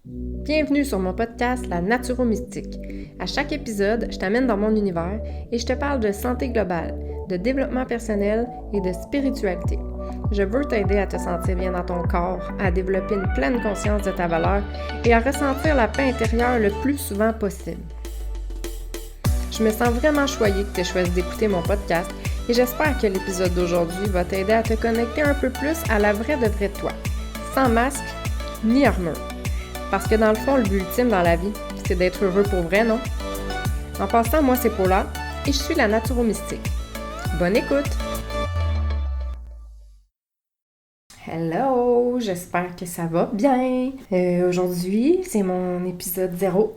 Bienvenue sur mon podcast La Naturo-Mystique. À chaque épisode, je t'amène dans mon univers et je te parle de santé globale, de développement personnel et de spiritualité. Je veux t'aider à te sentir bien dans ton corps, à développer une pleine conscience de ta valeur et à ressentir la paix intérieure le plus souvent possible. Je me sens vraiment choyée que tu aies choisi d'écouter mon podcast et j'espère que l'épisode d'aujourd'hui va t'aider à te connecter un peu plus à la vraie de vraie toi, sans masque ni armure. Parce que dans le fond, le but ultime dans la vie, c'est d'être heureux pour vrai, non? En passant, moi, c'est Paula et je suis la Naturo-Mystique. Bonne écoute! Hello! J'espère que ça va bien! Aujourd'hui, c'est mon épisode 0.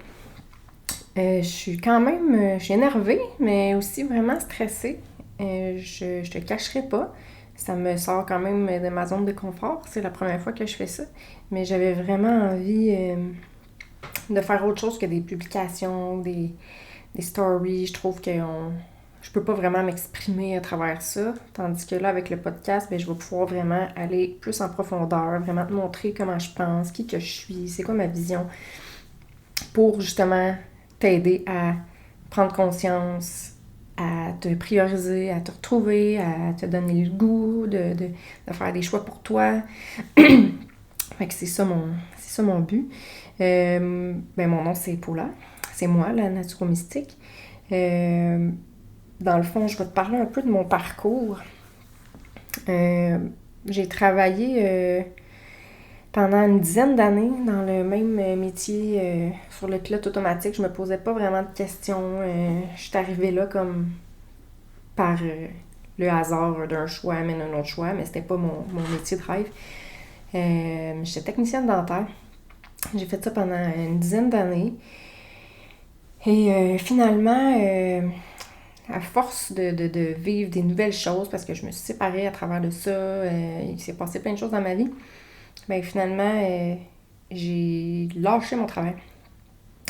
Je suis quand même je suis énervée, mais aussi vraiment stressée. Je te cacherai pas. Ça me sort quand même de ma zone de confort. C'est la première fois que je fais ça. Mais j'avais vraiment envie de faire autre chose que des publications, des stories. Je trouve que je peux pas vraiment m'exprimer à travers ça. Tandis que là, avec le podcast, je vais pouvoir vraiment aller plus en profondeur, vraiment te montrer comment je pense, qui que je suis, c'est quoi ma vision, pour justement t'aider à prendre conscience, à te prioriser, à te retrouver, à te donner le goût de faire des choix pour toi. Fait que c'est ça mon but. Mon nom, c'est Paula. C'est moi, la Naturo-Mystique. Dans le fond, je vais te parler un peu de mon parcours. J'ai travaillé pendant une dizaine d'années dans le même métier sur le pilote automatique. Je me posais pas vraiment de questions. Je suis arrivée là comme par le hasard d'un choix amène un autre choix, mais c'était pas mon métier de rêve. J'étais technicienne dentaire. J'ai fait ça pendant une dizaine d'années. Et finalement, à force de vivre des nouvelles choses, parce que je me suis séparée à travers de ça, il s'est passé plein de choses dans ma vie, finalement, j'ai lâché mon travail.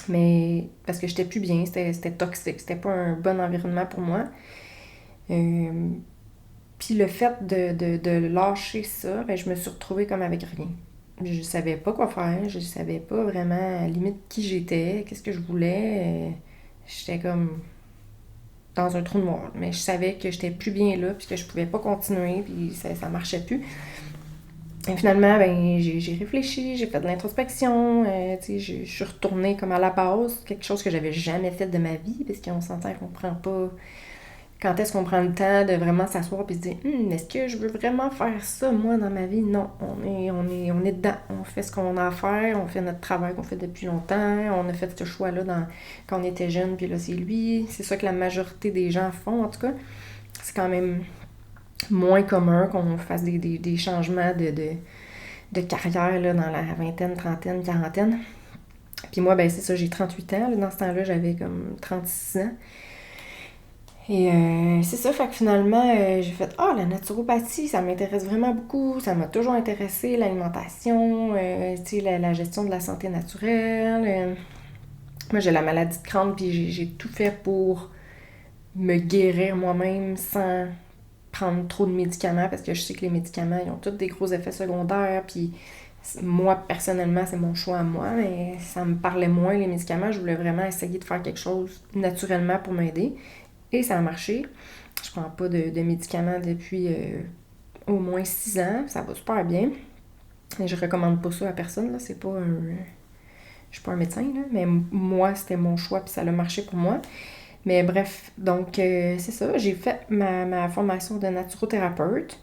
Mais parce que j'étais plus bien, c'était toxique, c'était pas un bon environnement pour moi. Puis le fait de lâcher ça, je me suis retrouvée comme avec rien. Je savais pas quoi faire, je savais pas vraiment à la limite qui j'étais, qu'est-ce que je voulais. J'étais comme dans un trou noir. Mais je savais que j'étais plus bien là, puis que je pouvais pas continuer, puis ça marchait plus. Et finalement, j'ai réfléchi, j'ai fait de l'introspection, je suis retournée comme à la base, quelque chose que j'avais jamais fait de ma vie, parce qu'on s'entend qu'on prend pas. Quand est-ce qu'on prend le temps de vraiment s'asseoir et se dire est-ce que je veux vraiment faire ça, moi, dans ma vie? Non, on est dedans. On fait ce qu'on a à faire, on fait notre travail qu'on fait depuis longtemps, on a fait ce choix-là quand on était jeune, puis là, c'est lui. C'est ça que la majorité des gens font, en tout cas. C'est quand même moins commun qu'on fasse des changements de carrière là, dans la vingtaine, trentaine, quarantaine. Puis moi, c'est ça, j'ai 38 ans. Là, dans ce temps-là, j'avais comme 36 ans. Et c'est ça, fait que finalement, j'ai fait « la naturopathie, ça m'intéresse vraiment beaucoup. Ça m'a toujours intéressé, l'alimentation, la gestion de la santé naturelle. Moi, j'ai la maladie de Crohn, puis j'ai tout fait pour me guérir moi-même sans prendre trop de médicaments, parce que je sais que les médicaments, ils ont tous des gros effets secondaires, puis moi, personnellement, c'est mon choix à moi, mais ça me parlait moins, les médicaments. Je voulais vraiment essayer de faire quelque chose naturellement pour m'aider. Et ça a marché. Je prends pas de médicaments depuis au moins 6 ans. Ça va super bien. Et je recommande pas ça à personne. Là. C'est pas un... Je suis pas un médecin, là, mais moi, c'était mon choix puis ça a marché pour moi. Mais bref, donc c'est ça. J'ai fait ma formation de naturothérapeute.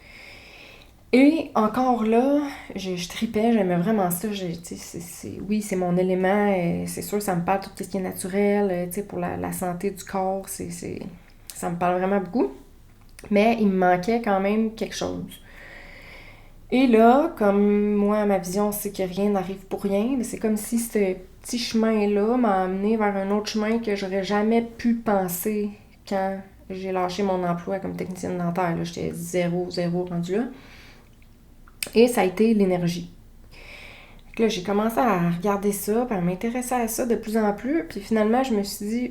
Et encore là, je tripais, j'aimais vraiment ça. Oui, c'est mon élément. C'est sûr, ça me parle tout ce qui est naturel. Pour la santé du corps, ça me parle vraiment beaucoup. Mais il me manquait quand même quelque chose. Et là, comme moi, ma vision, c'est que rien n'arrive pour rien, mais c'est comme si ce petit chemin-là m'a amené vers un autre chemin que j'aurais jamais pu penser quand j'ai lâché mon emploi comme technicienne dentaire. Là, j'étais zéro rendu là. Et ça a été l'énergie. Là, j'ai commencé à regarder ça, puis à m'intéresser à ça de plus en plus. Puis finalement, je me suis dit,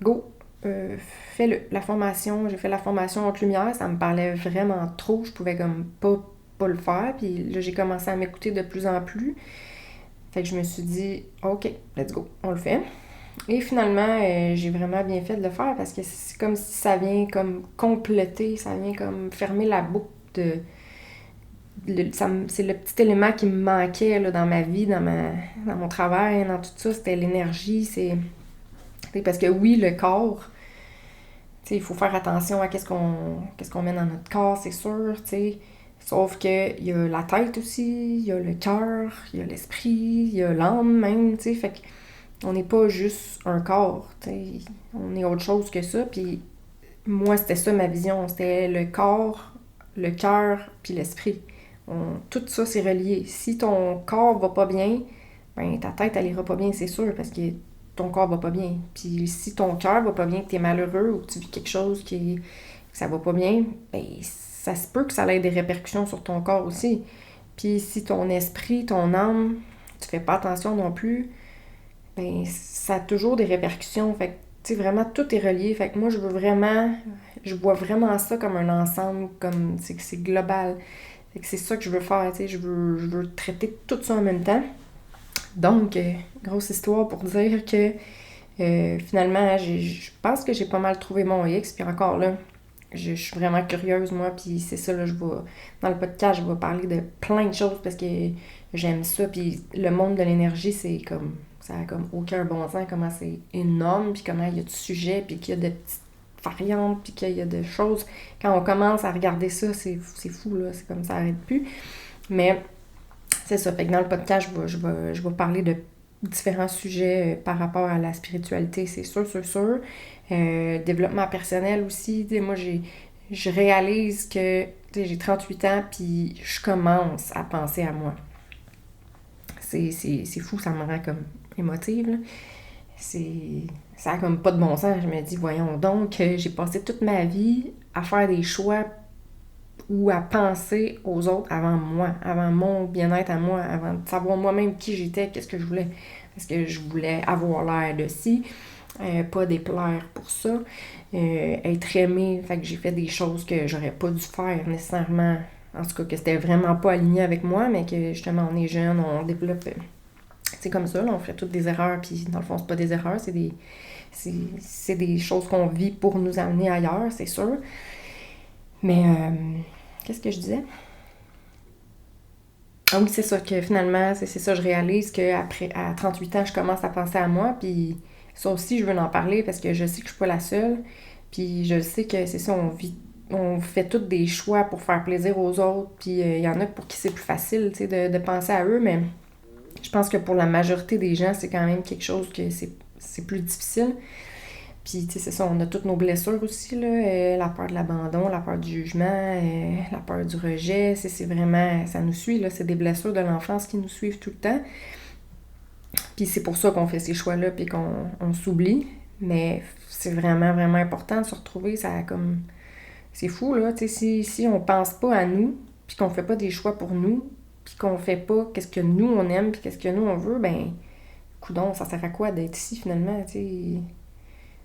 go, fais-le. La formation, j'ai fait la formation Haute Lumière, ça me parlait vraiment trop. Je pouvais comme pas le faire. Puis là, j'ai commencé à m'écouter de plus en plus. Fait que je me suis dit, OK, let's go, on le fait. Et finalement, j'ai vraiment bien fait de le faire parce que c'est comme si ça vient comme compléter, ça vient comme fermer la boucle de... c'est le petit élément qui me manquait là, dans ma vie, dans mon travail, dans tout ça, c'était l'énergie. Parce que oui, le corps, il faut faire attention à qu'est-ce qu'on met dans notre corps, c'est sûr, t'sais. Sauf que il y a la tête aussi, il y a le cœur, il y a l'esprit, il y a l'âme même, tu sais. Fait qu'on n'est pas juste un corps, t'sais. On est autre chose que ça. Puis moi, c'était ça ma vision. C'était le corps, le cœur, puis l'esprit. Tout ça, c'est relié. Si ton corps va pas bien, ben ta tête, elle ira pas bien, c'est sûr, parce que ton corps va pas bien. Puis si ton cœur va pas bien, que t'es malheureux ou que tu vis quelque chose que ça va pas bien, ben ça se peut que ça ait des répercussions sur ton corps aussi. Puis si ton esprit, ton âme, tu fais pas attention non plus, ben ça a toujours des répercussions. Fait que, tu sais, vraiment, tout est relié. Fait que moi, je vois vraiment ça comme un ensemble, comme, c'est global. Fait que c'est ça que je veux faire, tu sais, je veux traiter tout ça en même temps. Donc, grosse histoire pour dire que finalement, je pense que j'ai pas mal trouvé mon X. Puis encore là, je suis vraiment curieuse, moi. Puis c'est ça, là, dans le podcast, je vais parler de plein de choses parce que j'aime ça. Puis le monde de l'énergie, c'est comme, ça a comme aucun bon sens, comment c'est énorme, puis comment il y a de sujets, puis qu'il y a de petites variantes, puis qu'il y a de choses. Quand on commence à regarder ça, c'est fou, là. C'est comme ça n'arrête plus. Mais c'est ça. Fait que dans le podcast, je vais parler de différents sujets par rapport à la spiritualité, c'est sûr, sûr, sûr. Développement personnel aussi. Moi, je réalise que j'ai 38 ans, puis je commence à penser à moi. C'est fou, ça me rend comme émotive, là. Ça a comme pas de bon sens. Je me dis, voyons donc, j'ai passé toute ma vie à faire des choix ou à penser aux autres avant moi, avant mon bien-être à moi, avant de savoir moi-même qui j'étais, qu'est-ce que je voulais. Parce que je voulais avoir l'air de ci, pas déplaire pour ça, être aimée. Fait que j'ai fait des choses que j'aurais pas dû faire nécessairement. En tout cas, que c'était vraiment pas aligné avec moi, mais que justement, on est jeune, on développe. C'est comme ça, là, on fait toutes des erreurs, puis dans le fond, c'est pas des erreurs, c'est des choses qu'on vit pour nous amener ailleurs, c'est sûr. Mais, qu'est-ce que je disais? Ah oui, c'est ça, que finalement, c'est ça, je réalise qu'après, à 38 ans, je commence à penser à moi, puis ça aussi, je veux en parler parce que je sais que je suis pas la seule, puis je sais que c'est ça, on fait tous des choix pour faire plaisir aux autres, puis il y en a pour qui c'est plus facile, tu sais, de penser à eux, mais je pense que pour la majorité des gens, c'est quand même quelque chose que c'est plus difficile. Puis, tu sais, c'est ça, on a toutes nos blessures aussi, là, la peur de l'abandon, la peur du jugement, la peur du rejet, c'est vraiment, ça nous suit, là, c'est des blessures de l'enfance qui nous suivent tout le temps. Puis c'est pour ça qu'on fait ces choix-là, puis qu'on s'oublie, mais c'est vraiment, vraiment important de se retrouver, ça a comme, c'est fou, là, tu sais, si on pense pas à nous, puis qu'on fait pas des choix pour nous, puis qu'on fait pas qu'est-ce que nous on aime, puis qu'est-ce que nous on veut, ben, coudonc, ça sert à quoi d'être ici, finalement, tu sais?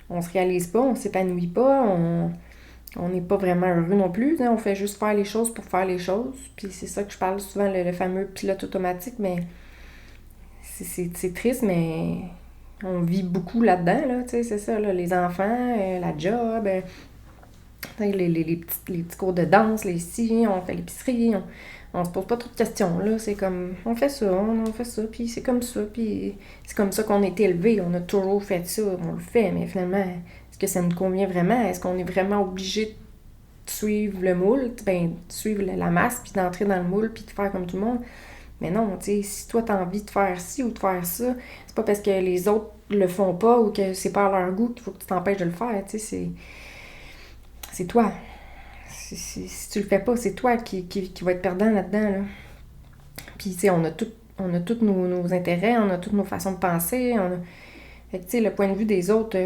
On se réalise pas, on s'épanouit pas, on n'est pas vraiment heureux non plus. On fait juste faire les choses pour faire les choses. Puis c'est ça que je parle souvent, le fameux pilote automatique, mais c'est triste, mais on vit beaucoup là-dedans, là, tu sais, c'est ça, là, les enfants, la job, les petits cours de danse, les si, on fait l'épicerie, on se pose pas trop de questions, là, c'est comme, on fait ça, on fait ça, puis c'est comme ça, puis c'est comme ça qu'on est élevé, on a toujours fait ça, on le fait, mais finalement, est-ce que ça nous convient vraiment? Est-ce qu'on est vraiment obligé de suivre le moule, ben, de suivre la masse, puis d'entrer dans le moule, puis de faire comme tout le monde? Mais non, tu sais, si toi t'as envie de faire ci ou de faire ça, c'est pas parce que les autres le font pas ou que c'est pas à leur goût qu'il faut que tu t'empêches de le faire, tu sais, c'est toi. Si tu le fais pas, c'est toi qui va être perdant là-dedans, là. Puis, tu sais, on a tous nos intérêts, on a toutes nos façons de penser. Fait que, tu sais, le point de vue des autres,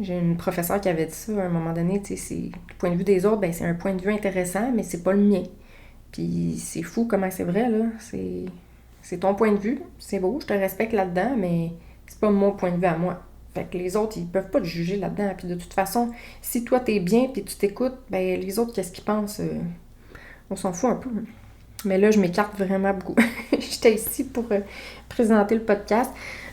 j'ai une professeure qui avait dit ça à un moment donné, tu sais, le point de vue des autres, ben, c'est un point de vue intéressant, mais c'est pas le mien. Puis, c'est fou comment c'est vrai, là. C'est ton point de vue, c'est beau, je te respecte là-dedans, mais c'est pas mon point de vue à moi. Fait que les autres, ils peuvent pas te juger là-dedans. Puis de toute façon, si toi t'es bien puis tu t'écoutes, ben les autres, qu'est-ce qu'ils pensent? On s'en fout un peu. Mais là, je m'écarte vraiment beaucoup. Je j'étais ici pour présenter le podcast.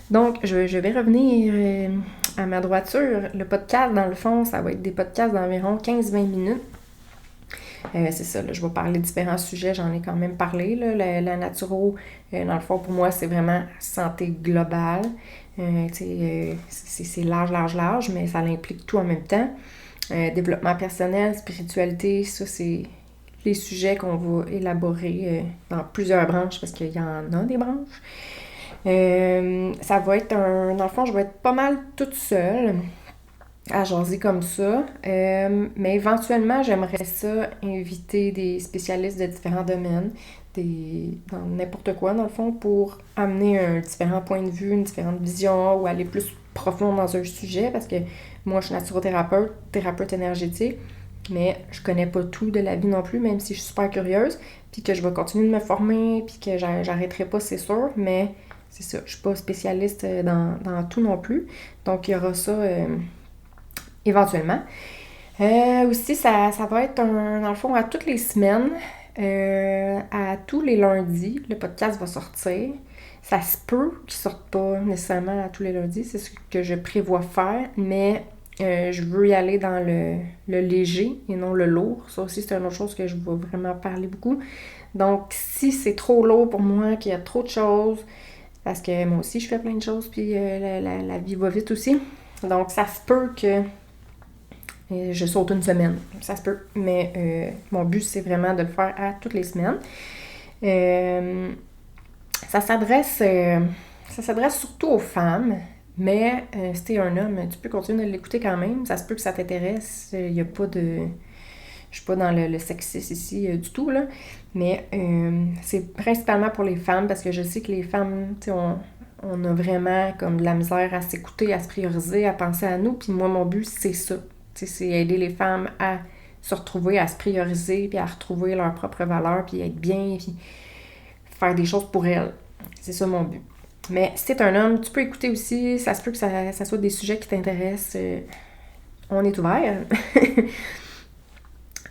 Donc, je vais revenir à ma droiture. Le podcast, dans le fond, ça va être des podcasts d'environ 15-20 minutes. C'est ça, là, je vais parler de différents sujets, j'en ai quand même parlé. Là, la naturo, dans le fond, pour moi, c'est vraiment santé globale. C'est large, mais ça implique tout en même temps. Développement personnel, spiritualité, ça, c'est les sujets qu'on va élaborer dans plusieurs branches, parce qu'il y en a des branches. Ça va être dans le fond, je vais être pas mal toute seule à jaser comme ça. Mais éventuellement, j'aimerais ça inviter des spécialistes de différents domaines, dans n'importe quoi, dans le fond, pour amener un différent point de vue, une différente vision ou aller plus profond dans un sujet, parce que moi, je suis naturothérapeute, thérapeute énergétique, mais je connais pas tout de la vie non plus, même si je suis super curieuse, puis que je vais continuer de me former, puis que j'arrêterai pas, c'est sûr, mais c'est ça, je suis pas spécialiste dans tout non plus. Donc, il y aura ça éventuellement. Aussi, ça va être dans le fond, à toutes les semaines, à tous les lundis, le podcast va sortir. Ça se peut qu'il ne sorte pas nécessairement à tous les lundis, c'est ce que je prévois faire, mais je veux y aller dans le léger et non le lourd. Ça aussi, c'est une autre chose que je vais vraiment parler beaucoup. Donc, si c'est trop lourd pour moi, qu'il y a trop de choses, parce que moi aussi, je fais plein de choses, puis la vie va vite aussi. Donc, ça se peut que je saute une semaine. Ça se peut. Mais mon but, c'est vraiment de le faire à toutes les semaines. Ça s'adresse surtout aux femmes, mais si t'es un homme, tu peux continuer de l'écouter quand même. Ça se peut que ça t'intéresse. Il n'y a pas de... Je suis pas dans le sexisme ici du tout, là. Mais c'est principalement pour les femmes, parce que je sais que les femmes, tu sais, on a vraiment comme de la misère à s'écouter, à se prioriser, à penser à nous. Puis moi, mon but, c'est ça. Tu sais, c'est aider les femmes à se retrouver, à se prioriser, puis à retrouver leur propre valeur, puis être bien, puis faire des choses pour elles. C'est ça mon but. Mais si t'es un homme, tu peux écouter aussi. Ça se peut que ça soit des sujets qui t'intéressent. On est ouvert.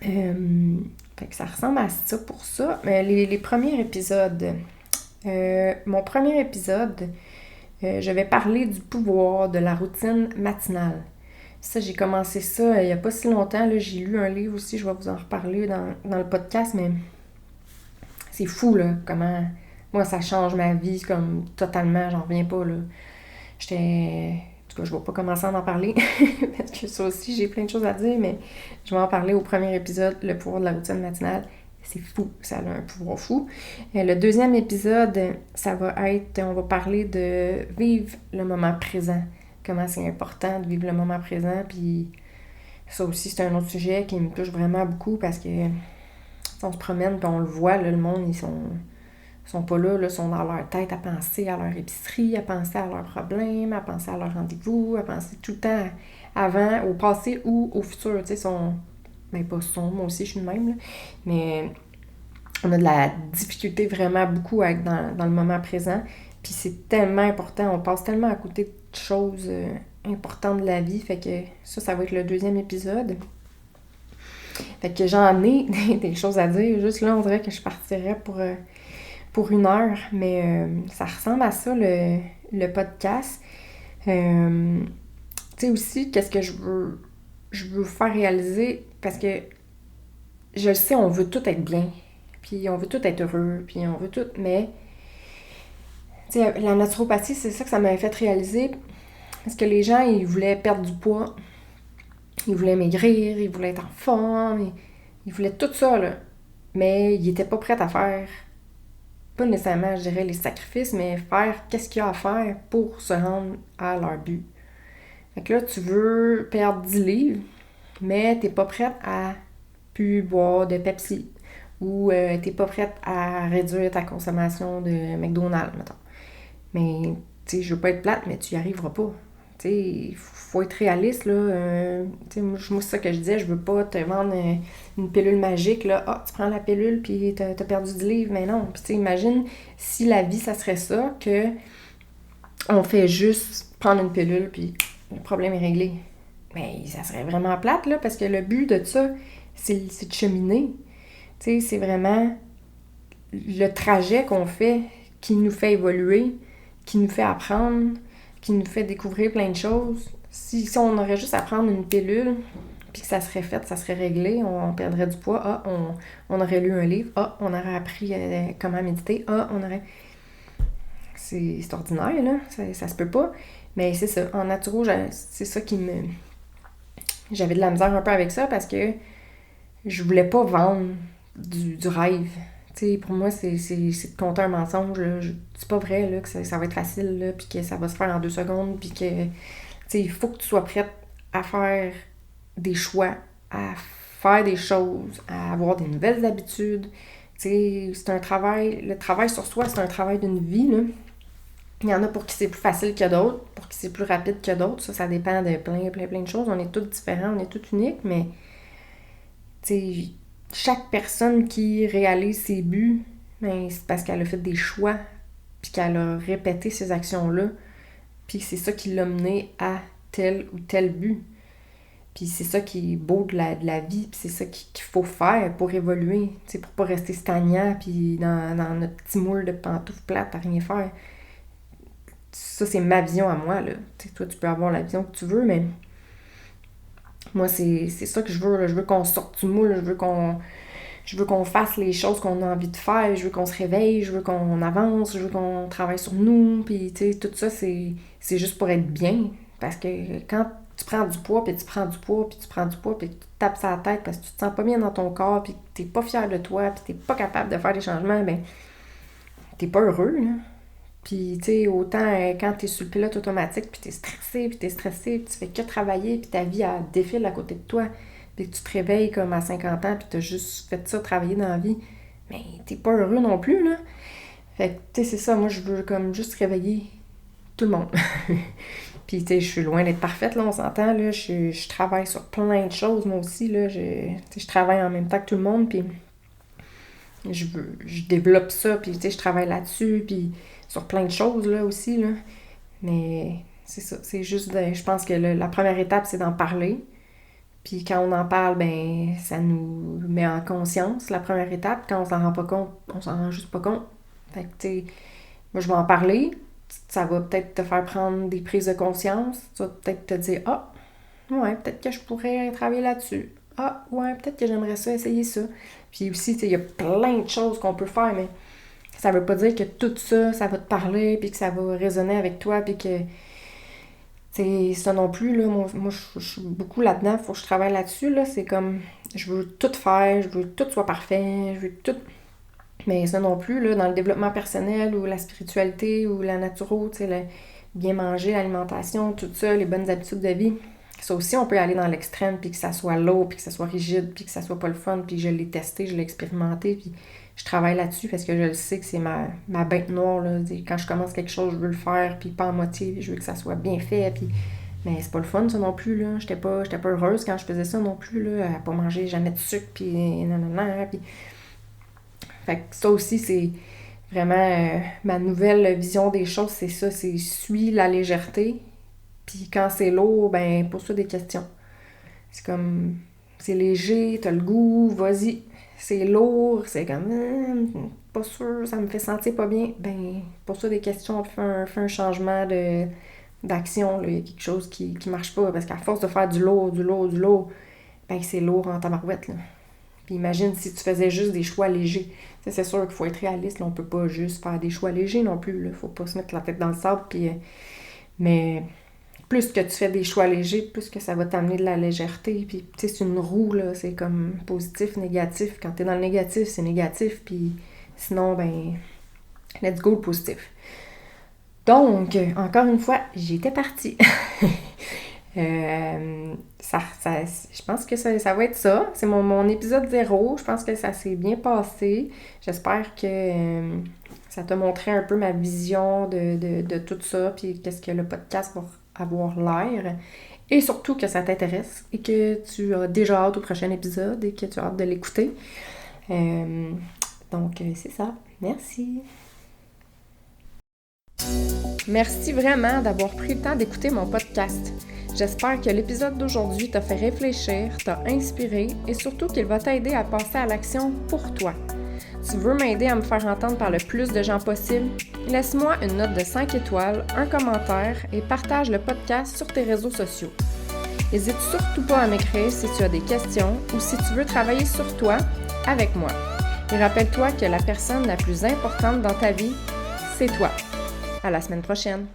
Fait que ça ressemble à ça pour ça. Mais les premiers épisodes. Mon premier épisode, je vais parler du pouvoir de la routine matinale. Ça, j'ai commencé ça il n'y a pas si longtemps. Là, j'ai lu un livre aussi, je vais vous en reparler dans le podcast, mais c'est fou, là, comment... Moi, ça change ma vie comme totalement, j'en reviens pas, là. En tout cas, je vais pas commencer à en parler, parce que ça aussi, j'ai plein de choses à dire, mais je vais en parler au premier épisode, le pouvoir de la routine matinale. C'est fou, ça a un pouvoir fou. Le deuxième épisode, ça va être, on va parler de vivre le moment présent. Comment c'est important de vivre le moment présent, puis ça aussi, c'est un autre sujet qui me touche vraiment beaucoup, parce que on se promène, puis on le voit, là, le monde, ils sont pas là, ils sont dans leur tête à penser à leur épicerie, à penser à leurs problèmes, à penser à leur rendez-vous, à penser tout le temps avant, au passé ou au futur, tu sais, moi aussi je suis de même, là, mais on a de la difficulté vraiment beaucoup à être dans le moment présent, puis c'est tellement important, on passe tellement à côté de choses importantes de la vie, fait que ça va être le deuxième épisode. Fait que j'en ai des choses à dire, juste là on dirait que je partirais pour 1 heure, mais ça ressemble à ça le podcast. Tu sais aussi, qu'est-ce que je veux faire réaliser, parce que je le sais, on veut tout être bien, puis on veut tout être heureux, puis on veut tout, mais tu sais, la naturopathie, c'est ça que ça m'avait fait réaliser, parce que les gens, ils voulaient perdre du poids, ils voulaient maigrir, ils voulaient être en forme, ils voulaient tout ça, là, mais ils étaient pas prêts à faire, pas nécessairement, je dirais, les sacrifices, mais faire qu'est-ce qu'il y a à faire pour se rendre à leur but. Fait que là, tu veux perdre 10 livres, mais t'es pas prête à plus boire de Pepsi, ou t'es pas prête à réduire ta consommation de McDonald's, mettons. Mais, tu sais, je veux pas être plate, mais tu y arriveras pas. Tu sais, il faut être réaliste, là. Tu sais, moi, c'est ça que je disais, je veux pas te vendre une pilule magique, là. Ah, tu prends la pilule, puis t'as perdu 10 livres, mais non. Puis, tu sais, imagine si la vie, ça serait ça, que on fait juste prendre une pilule, puis le problème est réglé. Mais ça serait vraiment plate, là, parce que le but de ça, c'est de cheminer. Tu sais, c'est vraiment le trajet qu'on fait qui nous fait évoluer, qui nous fait apprendre, qui nous fait découvrir plein de choses. Si on aurait juste à prendre une pilule, puis que ça serait fait, ça serait réglé, on perdrait du poids, on aurait lu un livre, on aurait appris comment méditer, on aurait... C'est ordinaire, là, ça se peut pas. Mais c'est ça, en naturo, c'est ça qui me... J'avais de la misère un peu avec ça parce que je voulais pas vendre du rêve. Tu sais, pour moi, c'est de compter un mensonge, là. C'est pas vrai, là, que ça va être facile, là, puis que ça va se faire en 2 secondes, puis que... Tu sais, il faut que tu sois prête à faire des choix, à faire des choses, à avoir des nouvelles habitudes. Tu sais, c'est un travail... Le travail sur soi, c'est un travail d'une vie, là. Il y en a pour qui c'est plus facile que d'autres, pour qui c'est plus rapide que d'autres. Ça dépend de plein de choses. On est tous différents, on est tous uniques, mais tu sais, chaque personne qui réalise ses buts, ben, c'est parce qu'elle a fait des choix, puis qu'elle a répété ces actions-là, puis c'est ça qui l'a mené à tel ou tel but. Puis c'est ça qui est beau de la vie, puis c'est ça qu'il faut faire pour évoluer, tu sais, pour pas rester stagnant, puis dans notre petit moule de pantoufles plates à rien faire. Ça, c'est ma vision à moi, là. T'sais, toi, tu peux avoir la vision que tu veux, mais moi, c'est ça que je veux, là. Je veux qu'on sorte du moule, je veux qu'on fasse les choses qu'on a envie de faire, je veux qu'on se réveille, je veux qu'on avance, je veux qu'on travaille sur nous, puis tu sais, tout ça, c'est juste pour être bien, parce que quand tu prends du poids, puis tu prends du poids, puis tu prends du poids, puis tu te tapes sur la tête parce que tu te sens pas bien dans ton corps, puis que t'es pas fier de toi, puis t'es pas capable de faire des changements, ben t'es pas heureux, là. Puis, tu sais, autant quand t'es sur le pilote automatique, puis t'es stressé, puis tu fais que travailler, puis ta vie, elle défile à côté de toi, puis que tu te réveilles comme à 50 ans, puis t'as juste fait ça, travailler dans la vie, mais t'es pas heureux non plus, là. Fait que, tu sais, c'est ça, moi, je veux comme juste réveiller tout le monde. Puis, tu sais, je suis loin d'être parfaite, là, on s'entend, là, je travaille sur plein de choses, moi aussi, là, je travaille en même temps que tout le monde, puis je développe ça, puis, tu sais, je travaille là-dessus, puis sur plein de choses, là, aussi, là. Mais c'est ça, c'est juste, je pense que la première étape, c'est d'en parler. Puis quand on en parle, ben ça nous met en conscience, la première étape. Quand on s'en rend pas compte, on s'en rend juste pas compte. Fait que, tu sais, moi, je vais en parler. Ça va peut-être te faire prendre des prises de conscience. Tu vas peut-être te dire, ouais, peut-être que je pourrais travailler là-dessus. Ouais, peut-être que j'aimerais ça, essayer ça. Puis aussi, tu sais, il y a plein de choses qu'on peut faire, mais ça veut pas dire que tout ça, ça va te parler, puis que ça va résonner avec toi, puis que... C'est ça non plus, là. Moi je suis beaucoup là-dedans, faut que je travaille là-dessus, là. C'est comme, je veux tout faire, je veux que tout soit parfait, je veux tout... Mais ça non plus, là, dans le développement personnel, ou la spiritualité, ou la naturo, tu sais, bien manger, l'alimentation, tout ça, les bonnes habitudes de vie... Ça aussi, on peut aller dans l'extrême, puis que ça soit lourd, puis que ça soit rigide, puis que ça soit pas le fun, puis je l'ai testé, je l'ai expérimenté, puis je travaille là-dessus parce que je le sais que c'est ma bête noire, là. Quand je commence quelque chose, je veux le faire, puis pas en moitié, puis je veux que ça soit bien fait, puis... Mais c'est pas le fun, ça non plus, là. J'étais pas heureuse quand je faisais ça non plus, là, à pas manger jamais de sucre, puis nanana, puis... Fait que ça aussi, c'est vraiment ma nouvelle vision des choses, c'est ça, c'est suis la légèreté, puis quand c'est lourd, ben pose-toi des questions. C'est comme, c'est léger, t'as le goût, vas-y. C'est lourd, c'est comme, pas sûr, ça me fait sentir pas bien. Ben, pose-toi des questions, fais un changement d'action, là. Il y a quelque chose qui marche pas, parce qu'à force de faire du lourd, ben c'est lourd en tabarouette, là. Puis imagine si tu faisais juste des choix légers. T'sais, c'est sûr qu'il faut être réaliste, là, on peut pas juste faire des choix légers non plus, là. Faut pas se mettre la tête dans le sable, puis... mais plus que tu fais des choix légers, plus que ça va t'amener de la légèreté. Puis, tu sais, c'est une roue, là. C'est comme positif, négatif. Quand t'es dans le négatif, c'est négatif. Puis sinon, ben, let's go le positif. Donc, encore une fois, j'étais partie. Je pense que ça va être ça. C'est mon épisode 0. Je pense que ça s'est bien passé. J'espère que ça t'a montré un peu ma vision de tout ça, puis qu'est-ce que le podcast va avoir l'air. Et surtout que ça t'intéresse et que tu as déjà hâte au prochain épisode et que tu as hâte de l'écouter. Donc, c'est ça. Merci. Merci vraiment d'avoir pris le temps d'écouter mon podcast. J'espère que l'épisode d'aujourd'hui t'a fait réfléchir, t'a inspiré et surtout qu'il va t'aider à passer à l'action pour toi. Tu veux m'aider à me faire entendre par le plus de gens possible? Laisse-moi une note de 5 étoiles, un commentaire et partage le podcast sur tes réseaux sociaux. N'hésite surtout pas à m'écrire si tu as des questions ou si tu veux travailler sur toi avec moi. Et rappelle-toi que la personne la plus importante dans ta vie, c'est toi. À la semaine prochaine!